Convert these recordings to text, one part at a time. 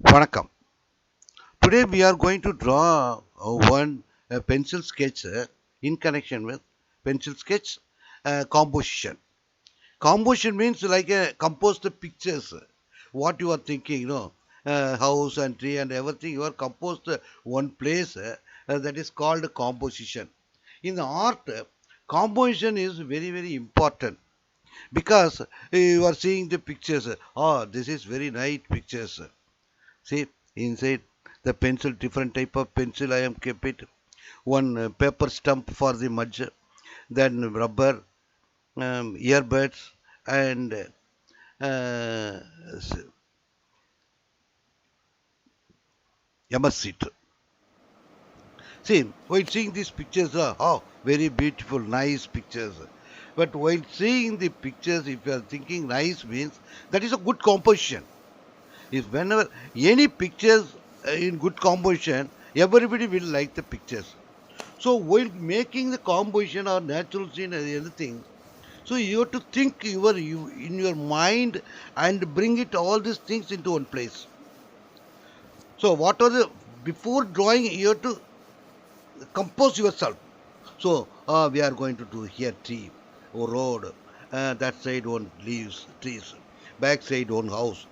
Vanakkam. Today we are going to draw one pencil sketch in connection with pencil sketch composition. Composition means like compose the pictures. What you are thinking, house and tree and everything. You are composed one place that is called composition. In the art, composition is very important because you are seeing the pictures. Oh, this is very nice pictures. See, inside the pencil, different type of pencil I am kept it. One paper stump for the mudge, then rubber, earbuds, and uh, MS sheet. See, while seeing these pictures, oh, very beautiful, nice pictures. But while seeing the pictures, if you are thinking nice means that is a good composition. If whenever any pictures in good composition, everybody will like the pictures. So while making the composition or natural scene or anything, so you have to think you in your mind and bring it all these things into one place. So what are the before drawing you have to compose yourself. So we are going to do here tree or road, that side one leaves trees, back side one house.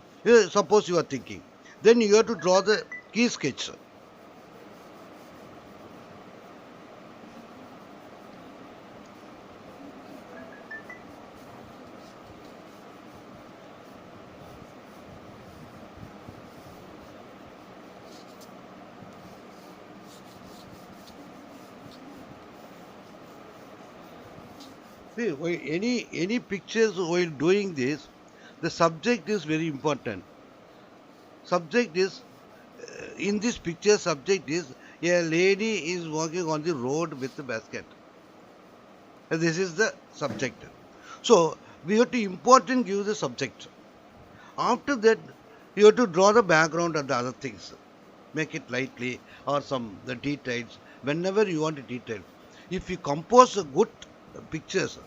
Suppose you are thinking, then you have to draw the key sketch. See, any pictures while doing this, the subject is very important. Subject is in this picture. Subject is a lady is walking on the road with a basket. And this is the subject. So we have to important give the subject. After that, you have to draw the background and the other things. Make it lightly or some the details whenever you want a detail. If you compose a good pictures,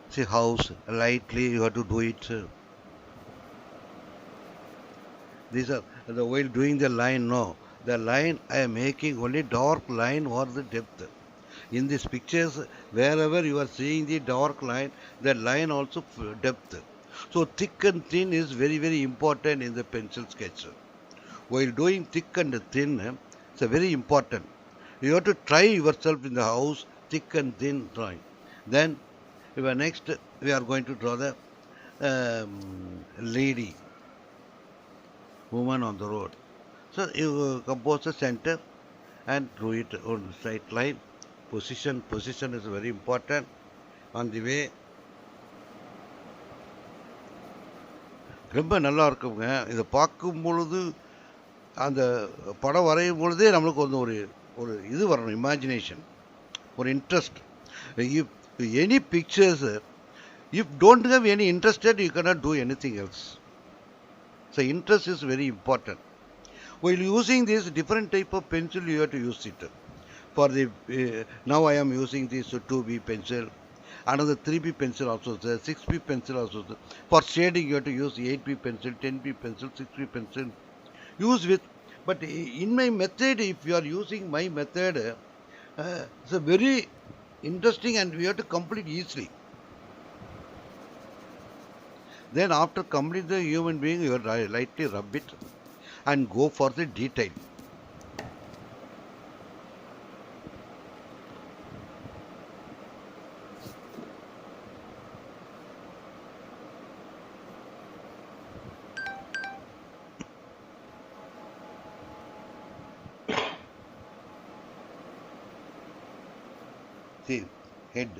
say house lightly you have to do it. These are the while doing the line. No, the line I am making only dark line or the depth. In these pictures, wherever you are seeing the dark line, the line also depth. So thick and thin is very important in the pencil sketch. While doing thick and thin, it's a very important. You have to try yourself in the house, thick and thin drawing. Then, next we are going to draw the lady, woman on the road. So you compose the center and draw it on straight line. Position is very important. On the way ரொம்ப நல்லா இருக்குங்க. இதை பார்க்கும் பொழுது அந்த படம் வரையும் பொழுதே நம்மளுக்கு வந்து ஒரு ஒரு இது வரணும், இமேஜினேஷன், ஒரு interest. If any pictures, if don't have any interested you cannot do anything else. So interest is very important. While using this different type of pencil, you have to use it. For the now I am using this 2B pencil, another 3B pencil also there, 6B pencil also there. For shading you have to use 8B pencil, 10B pencil, 6B pencil. Use with, but in my method, if you are using my method, it's a very interesting and we have to complete easily. Then after complete the human being, you lightly rub it and go for the detail. See, head.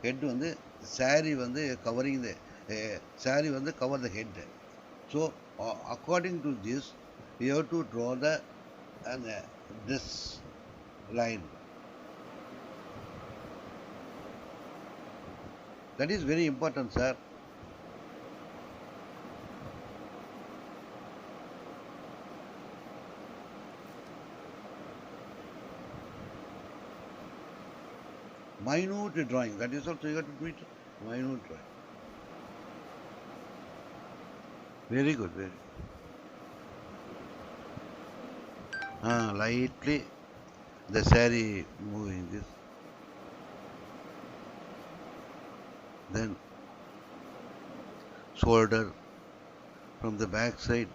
Head வந்து saree வந்து covering the saree வந்து cover the head. So according to this, you have to draw the this line. That is very important, sir. Minute drawing. That is also you have to do it. Minute drawing. Very good, very good. Lightly the saree moving this. Then shoulder from the back side.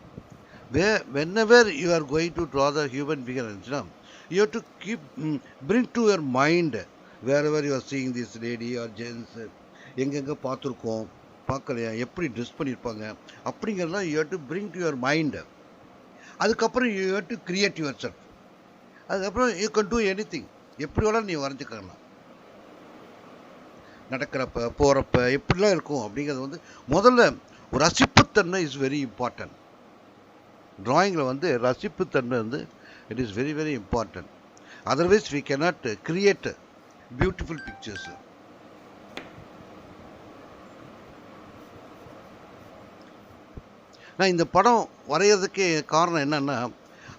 Whenever you are going to draw the human figure, you have to bring to your mind wherever you are seeing this lady or gents, எங்கெங்க பார்த்துருக்கோம், பார்க்கலையா, எப்படி dress பண்ணியிருப்பாங்க, அப்படிங்கிறதெல்லாம் you have to bring to your mind. அதுக்கப்புறம் you have to create yourself. அதுக்கப்புறம் you can do anything. எப்படி வேணாலும் நீ வரைஞ்சிக்கலாம். நடக்கிறப்ப போகிறப்ப எப்படிலாம் இருக்கும் அப்படிங்கிறது வந்து முதல்ல ஒரு ரசிப்புத்தன்மை இஸ் வெரி இம்பார்ட்டன்ட். டிராயிங்கில் வந்து ரசிப்புத்தன்மை வந்து it is very very important. Otherwise we cannot create beautiful pictures. நான் இந்த படம் வரைகிறதுக்கு காரணம் என்னென்னா,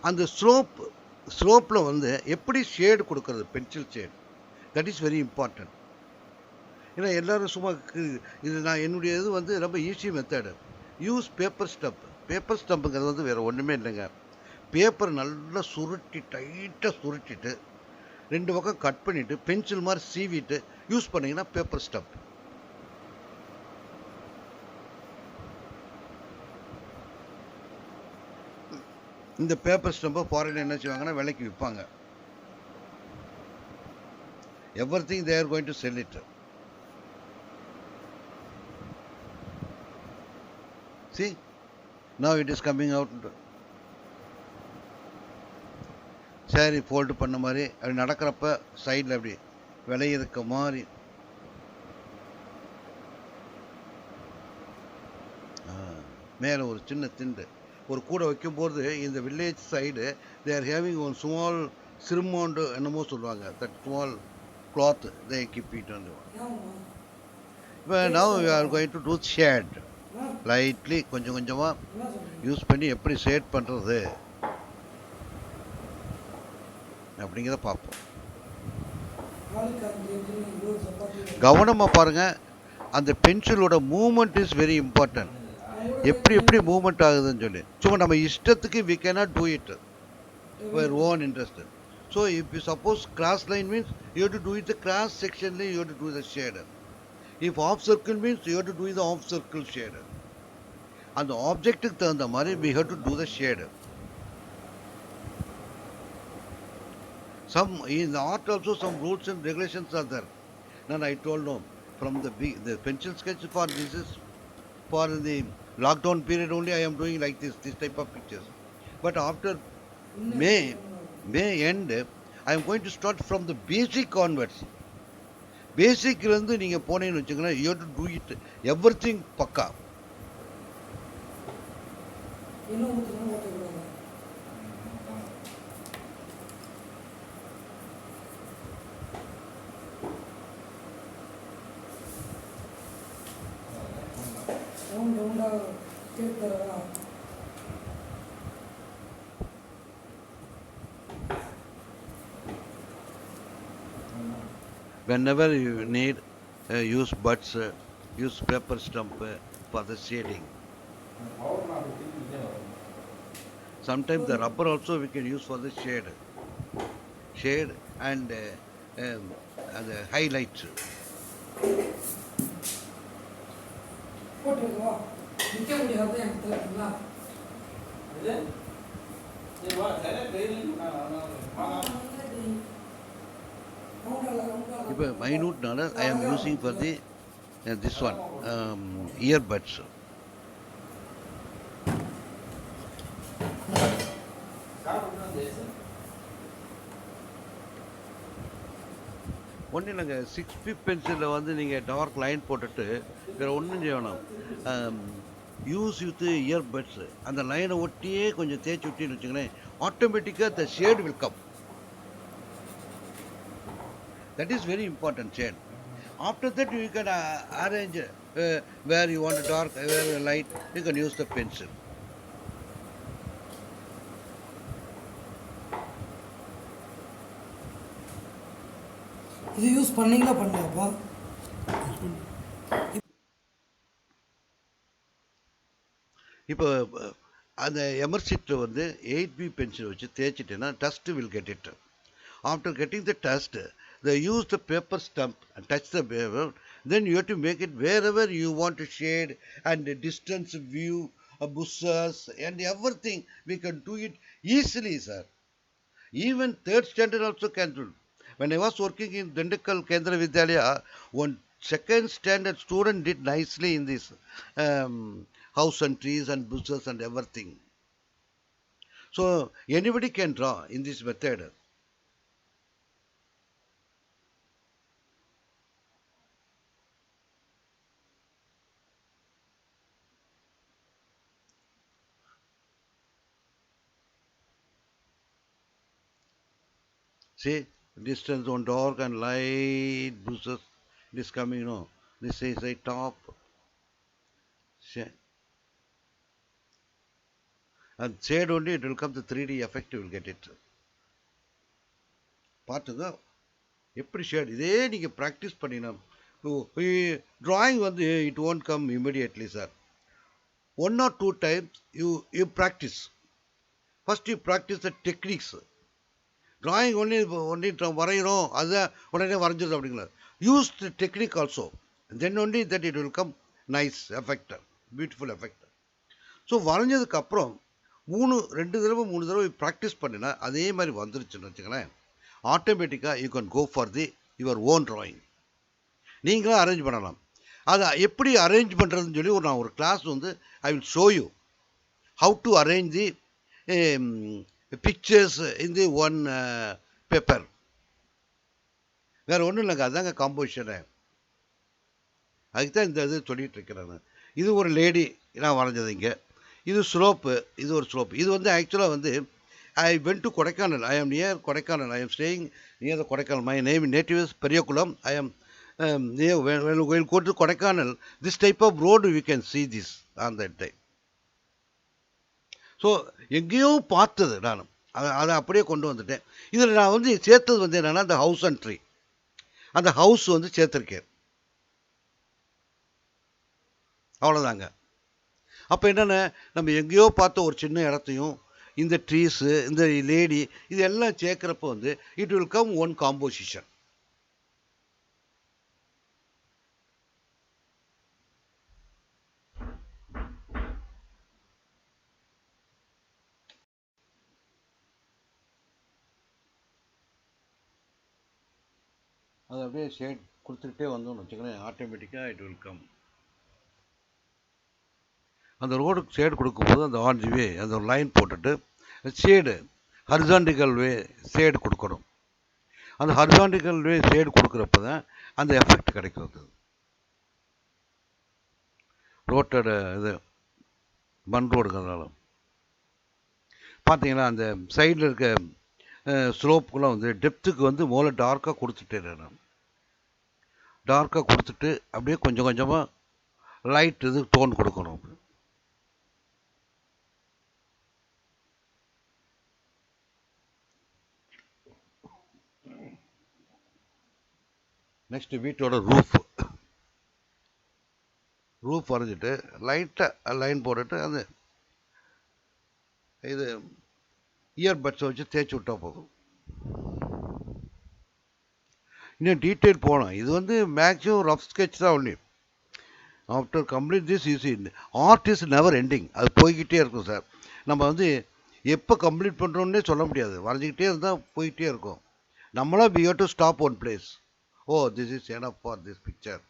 அந்த ஸ்லோப்பில் வந்து எப்படி ஷேடு கொடுக்கறது, pencil shade, that is very important. ஏன்னா எல்லோரும் சும்மா இது நான் என்னுடைய இது வந்து ரொம்ப easy method. Use paper stump. Paper ஸ்டம்புங்கிறது வந்து வேறு ஒன்றுமே இல்லைங்க. பேப்பர் நல்லா சுருட்டி டைட்டாக சுருட்டிட்டு 2 பக்கம் கட் பண்ணிவிட்டு பென்சில் மாதிரி சீவிட்டு யூஸ் பண்ணிங்கன்னா பேப்பர் ஸ்டம்ப். இந்த பேப்பர் ஸ்டம்பை ஃபாரின் என்ன செய்வாங்கன்னா விலைக்கு விற்பாங்க. Everything they are going to sell it. See, now it is coming out. Sorry fold பண்ண மாதிரி அப்படி நடக்கிறப்ப சைடில் அப்படி விளையிருக்க மாதிரி. மேலே ஒரு சின்ன திண்டு ஒரு கூடை வைக்கும்போது இந்த village side they are having one small சிறுமோண்டு என்னமோ சொல்லுவாங்க. That small cloth they keep it on. இப்போ now you are going to do shade. Lightly கொஞ்சம் கொஞ்சமாக யூஸ் பண்ணி எப்படி ஷேட் பண்ணுறது அப்படிங்கிறத பார்ப்போம். கவனமாக பாருங்கள். அந்த பென்சிலோட மூமெண்ட் இஸ் வெரி இம்பார்ட்டன்ட். எப்படி மூமெண்ட் ஆகுதுன்னு சொல்லி சும்மா நம்ம இஷ்டத்துக்கு we cannot do it for own interest. So if you suppose cross line means you have to do it the cross செக்ஷன்லேயே you have to do the shader. If half circle means you have to do the half circle shade. And the object தகுந்த மாதிரி we have to do the shade. Some in the art also some rules and regulations are there. And I told no from the pencil sketch for this is for the lockdown period only I am doing like this type of pictures. But after May end I am going to start from the basic onwards. பேசிக்லேருந்து நீங்கள் போனீங்கன்னு வச்சுக்கோங்களேன், you have to do it everything பக்கா. Whenever you need use buds, use paper stump for the shading. Sometimes the rubber also we can use for the shade and the highlights. இப்போ மைனூட்னால I am using for the this one earbuds. ஒன்று நாங்கள் 6P பென்சிலில் வந்து நீங்கள் dark line போட்டுட்டு வேறு ஒன்றும் செய்யணும். யூஸ் வித் இயர்பட்ஸ் அந்த லைனை ஒட்டியே கொஞ்சம் தேய்ச்சி விட்டின்னு வச்சுங்களேன், ஆட்டோமேட்டிக்காக த shade will come. That is very important shade. After that you can arrange where you want dark, where you light, you can use the pencil. இது யூஸ் பண்ணீங்களா பண்ணலையாப்பா? இப்போ அந்த எமர்சிட்டில் வந்து 8B பென்சில் வச்சு தேய்ச்சிட்டேன்னா dust will get it. After getting the dust, they use the paper stump and touch the paper. Then you have to make it wherever you want to shade and distance view, bushes and everything. We can do it easily, sir. Even third standard also can do. When I was working in Dindakal Kendra Vidyalaya, one second standard student did nicely in this um, house and trees and bushes and everything. So anybody can draw in this method. See, distance on dark and light bushes. It is coming, This is a top. And shade only, it will come the 3D effect, you will get it. பார்த்துங்க எப்படி shade இதே நீங்கள் practice பண்ணினா drawing வந்து it won't come immediately, sir. 1 or 2 times you practice. First you practice the techniques. Drawing only வரைகிறோம் அதை உடனே வரைஞ்சிடும் அப்படிங்களா. Use the technique also. Then only that it will come nice effect, beautiful effect. So வரைஞ்சதுக்கு அப்புறம் 2 தடவை practice பண்ணினா அதே மாதிரி வந்துருச்சுன்னு வச்சுங்களேன், ஆட்டோமேட்டிக்காக you can go for your own drawing. நீங்களும் அரேஞ்ச் பண்ணலாம். அதை எப்படி அரேஞ்ச் பண்ணுறதுன்னு சொல்லி நான் ஒரு கிளாஸ் வந்து I will show you how to arrange the pictures in the one paper. வேறு ஒன்றும் இல்லைங்க, அதாங்க காம்போசிஷனு. அதுக்கு தான் இந்த இது சொல்லிகிட்டு இருக்கிறேன். இது ஒரு லேடி நான் வரைஞ்சது இங்கே. இது ஸ்லோப்பு, இது ஒரு ஸ்லோப்பு. இது வந்து ஆக்சுவலாக வந்து I went to Kodaikanal. I am near Kodaikanal. I am staying near the Kodaikanal. My native is Periyakulam. I am near when we go to Kodaikanal, this type of road we can see this on that time. So எங்கேயோ பார்த்தது நான் அதை அப்படியே கொண்டு வந்துட்டேன். இதில் நான் வந்து சேர்த்தது வந்து என்னென்னா அந்த ஹவுஸ் அண்ட் ட்ரீ, அந்த ஹவுஸ் வந்து சேர்த்துருக்கேன். அவ்வளோதாங்க. அப்போ என்னென்ன, நம்ம எங்கேயோ பார்த்த ஒரு சின்ன இடத்தையும் இந்த ட்ரீஸு இந்த லேடி இது எல்லாம் சேர்க்குறப்போ வந்து it will come one composition. அது அப்படியே ஷேட் கொடுத்துக்கிட்டே வந்தோம்னு வச்சுக்கோங்களேன், ஆட்டோமேட்டிக்காக இட் வில் கம். அந்த ரோடுக்கு ஷேடு கொடுக்கும்போது அந்த ஆன் வே அந்த ஒரு லைன் போட்டுட்டு ஷேடு ஹரிசாண்டிக்கல் வே ஷேடு கொடுக்கணும். அந்த ஹரிசாண்டிக்கல் வே ஷேடு கொடுக்குறப்ப தான் அந்த எஃபெக்ட் கிடைக்கிறது. ரோட்டோட இது மண் ரோடுங்கிறதுனால பார்த்தீங்கன்னா அந்த சைடில் இருக்க ஸ்லோப்புக்கெல்லாம் வந்து டெப்த்துக்கு வந்து முதல்ல டார்க்காக கொடுத்துட்டேன். நான் டார்க்காக கொடுத்துட்டு அப்படியே கொஞ்சம் கொஞ்சமாக லைட் இது டோன் கொடுக்கணும். நெக்ஸ்ட் வீட்டோட ரூஃப் வரைஞ்சிட்டு லைட்டாக லைன் போட்டுட்டு அந்த இது இயர்பட்ஸை வச்சு தேய்ச்சி விட்டா போதும். இன்னும் டீட்டெயில் போகலாம். இது வந்து மேக்ஸிமம் ரஃப் ஸ்கெட்ச் தான் only. After complete this you see art is never ending. அது போய்கிட்டே இருக்கும் சார். நம்ம வந்து எப்போ கம்ப்ளீட் பண்ணுறோன்னே சொல்ல முடியாது. வரைஞ்சிக்கிட்டே இருந்தால் போய்கிட்டே இருக்கும். நம்மளாம் we have to stop one place. Oh, this is enough for this picture.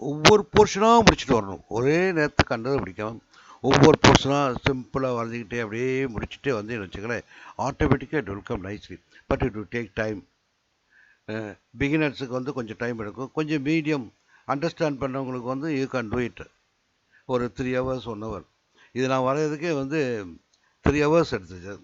ஒவ்வொரு போர்ஷனாக முடிச்சுட்டு வரணும். ஒரே நேரத்துக்கு கண்டதை பிடிக்காம ஒவ்வொரு போர்ஷனாக சிம்பிளாக வரைஞ்சிக்கிட்டே அப்படியே முடிச்சுட்டே வந்து வச்சுக்கிறேன். ஆட்டோமேட்டிக்காக it will come nicely. But it will take time. பிகினர்ஸுக்கு வந்து கொஞ்சம் டைம் எடுக்கும். கொஞ்சம் மீடியம் அண்டர்ஸ்டாண்ட் பண்ணவங்களுக்கு வந்து யூ கேன் டூ இட். ஒரு 3 hours 1 hour. இது நான் வரைகிறதுக்கே வந்து 3 hours எடுத்துச்சு.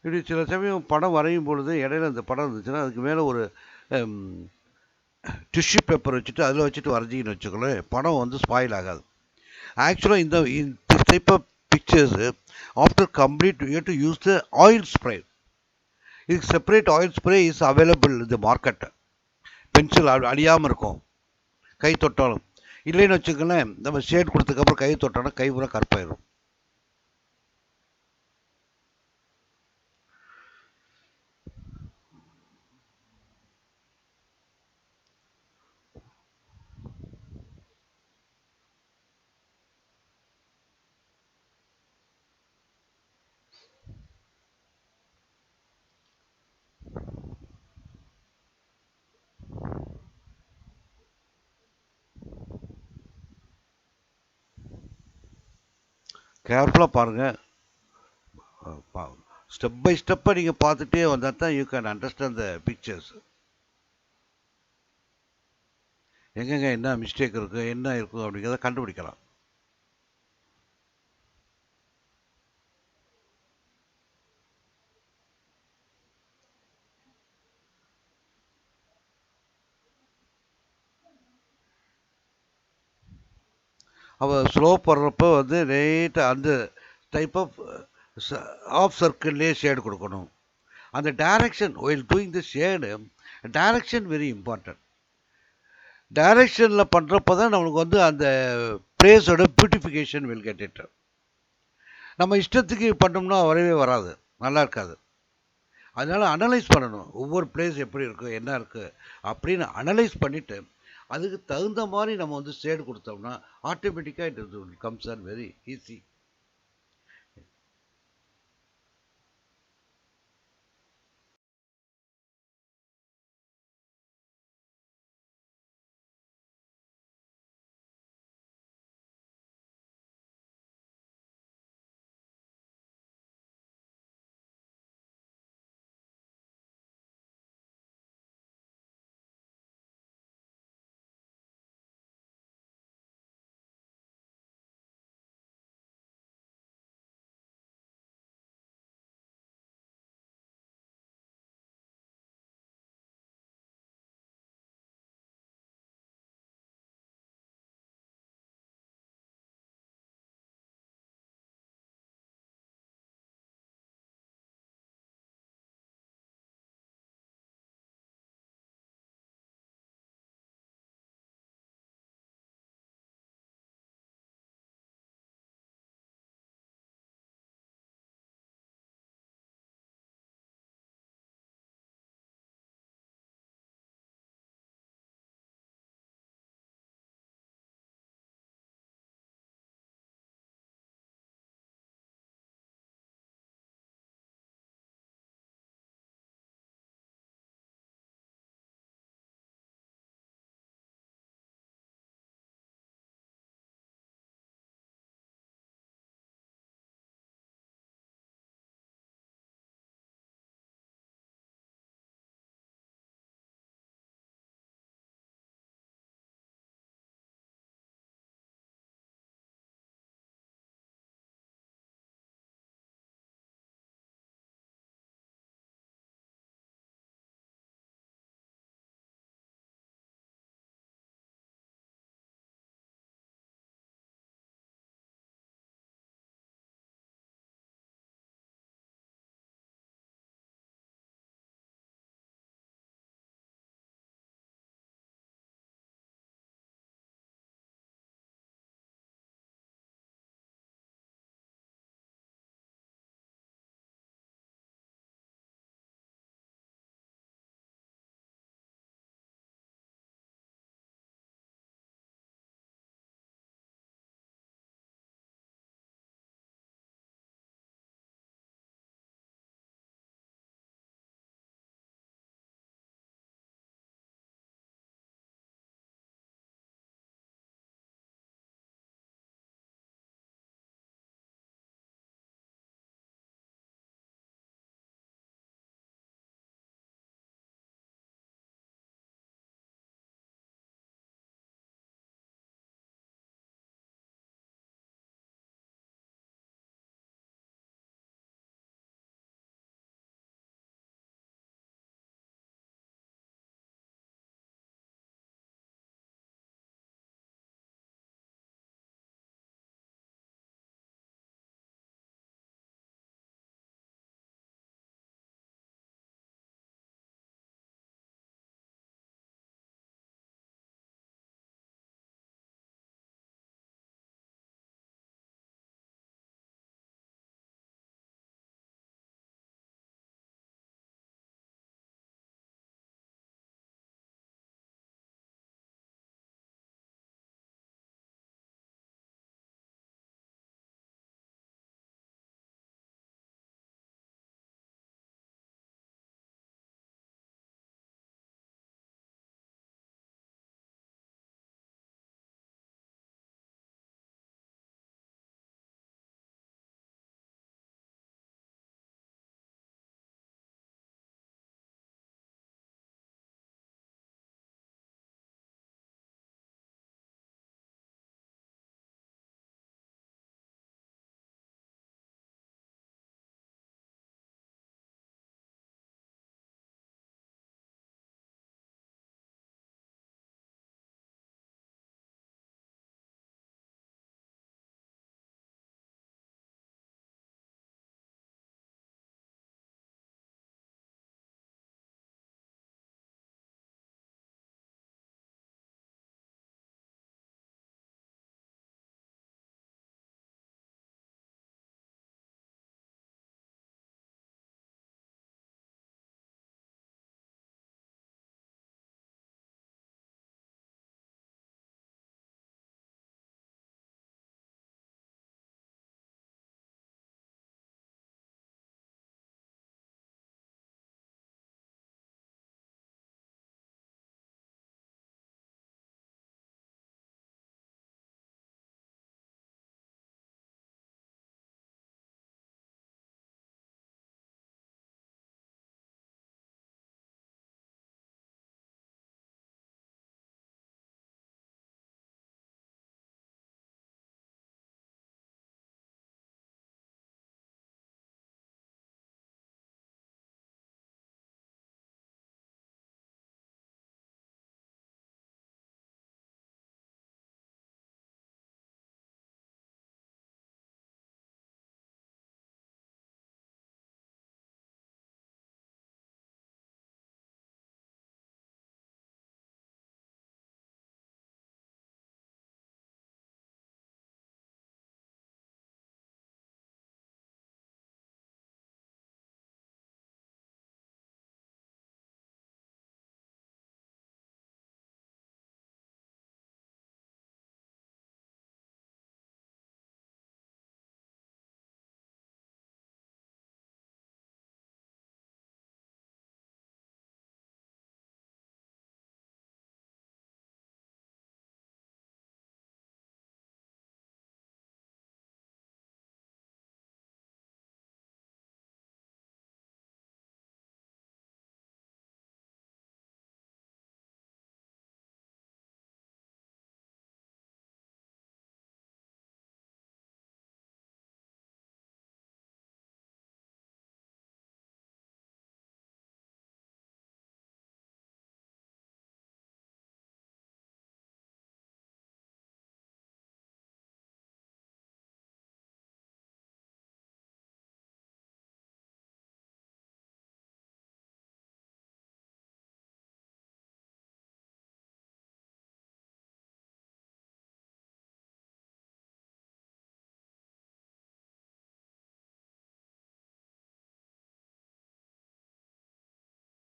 இப்படி சில சமயம் படம் வரையும் பொழுது இடையில இந்த படம் இருந்துச்சுன்னா அதுக்கு மேலே ஒரு டிஷ்யூ பேப்பர் வச்சுட்டு அதில் வச்சுட்டு வரைஞ்சிங்கன்னு வச்சுக்கோங்களேன், படம் வந்து ஸ்பாயில் ஆகாது. ஆக்சுவலாக இந்த type of pictures after complete you to use the oil spray. இதுக்கு separate oil spray is available இந்த மார்க்கெட். பென்சில் அழியாமல் இருக்கும் கை தொட்டாலும். இல்லைன்னு வச்சுக்கோங்களேன், நம்ம ஷேட் கொடுத்ததுக்கப்புறம் கை தொட்டோன்னா கை பூரா கருப்பாயிடும். கேர்ஃபுல்லாக பாருங்கள். ஸ்டெப் பை ஸ்டெப்பை நீங்கள் பார்த்துட்டே வந்தால் தான் you can understand the pictures. எங்கெங்க என்ன மிஸ்டேக் இருக்குது, என்ன இருக்கும் அப்படிங்கிறத கண்டுபிடிக்கலாம். அவள் ஸ்லோ பண்ணுறப்ப வந்து லேட்டாக அந்த டைப் ஆஃப் ஆஃப் சர்க்கிள்லேயே ஷேடு கொடுக்கணும். அந்த direction while doing the shade, direction very important. டைரக்ஷனில் பண்ணுறப்ப தான் நம்மளுக்கு வந்து அந்த பிளேஸோட பியூட்டிஃபிகேஷன் வில் கெட் இட். நம்ம இஷ்டத்துக்கு பண்ணோம்னா வரவே வராது, நல்லா இருக்காது. அதனால் அனலைஸ் பண்ணணும், ஒவ்வொரு பிளேஸ் எப்படி இருக்குது, என்ன இருக்குது அப்படின்னு அனலைஸ் பண்ணிவிட்டு அதுக்கு தகுந்த மாதிரி நம்ம வந்து ஷேடு கொடுத்தோம்னா ஆட்டோமேட்டிக்காக it comes are very easy.